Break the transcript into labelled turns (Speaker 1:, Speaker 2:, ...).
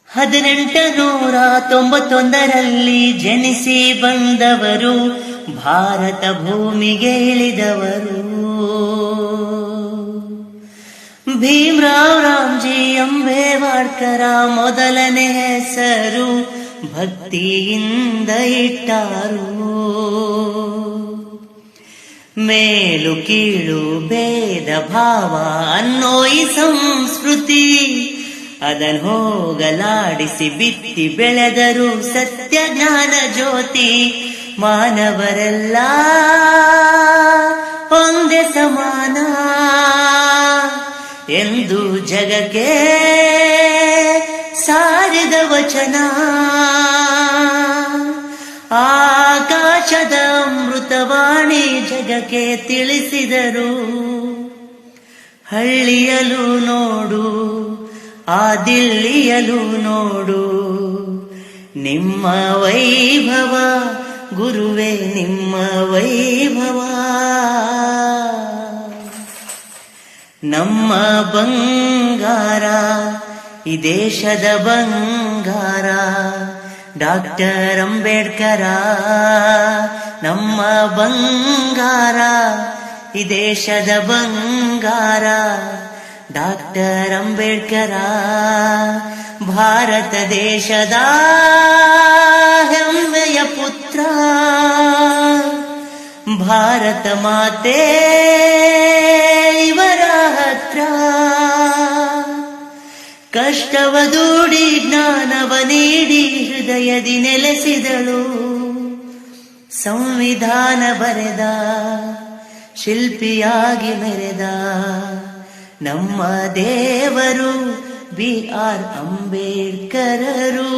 Speaker 1: 1891ರಲ್ಲಿ ಜನಿಸಿ ಬಂದವರು, ಭಾರತ ಭೂಮಿಗೆ ಇಳಿದವರು. ಭೀಮರಾವ್ ರಾಮ್ಜಿ ಅಂಬೇಡ್ಕರ ಮೊದಲನೇ ಹೆಸರು ಭಕ್ತಿಯಿಂದ ಇಟ್ಟಾರು. ಮೇಲು ಕೀಳು ಭೇದ ಭಾವ ಅನ್ನೋ ಈ ಸಂಸ್ಕೃತಿ ಅದನ್ ಹೋಗಲಾಡಿಸಿ ಬಿತ್ತಿ ಬೆಳೆದರು ಸತ್ಯ ಜ್ಞಾನ ಜ್ಯೋತಿ. ಮಾನವರೆಲ್ಲ ಒಂದೇ ಸಮಾನ ಎಂದು ಜಗಕ್ಕೆ ಸಾರಿದ ವಚನ. ಆಕಾಶದ ಅಮೃತವಾಣಿ ಜಗಕ್ಕೆ ತಿಳಿಸಿದರು. ಹಳ್ಳಿಯಲು ನೋಡು, ಆ ದಿಲ್ಲಿಯಲು ನೋಡು, ನಿಮ್ಮ ವೈಭವ ಗುರುವೇ ನಿಮ್ಮ ವೈಭವ. ನಮ್ಮ ಬಂಗಾರ ಈ ದೇಶದ ಬಂಗಾರ ಡಾಕ್ಟರ್ ಅಂಬೇಡ್ಕರ. ನಮ್ಮ ಬಂಗಾರ ಈ ದೇಶದ ಬಂಗಾರ ಡಾಕ್ಟರ್ ಅಂಬೇಡ್ಕರ. ಭಾರತ ದೇಶದ ಹೆಮ್ಮೆಯ ಪುತ್ರ ಭಾರತ ಮಾತೆ ಇವರ ಹತ್ರ. ಕಷ್ಟವ ದೂಡಿ ಜ್ಞಾನವ ನೀಡಿ ಹೃದಯದಿ ನೆಲೆಸಿದಳು. ಸಂವಿಧಾನ ಬರೆದ ಶಿಲ್ಪಿಯಾಗಿ ಮೆರೆದ ನಮ್ಮ ದೇವರು BR ಅಂಬೇಡ್ಕರರು.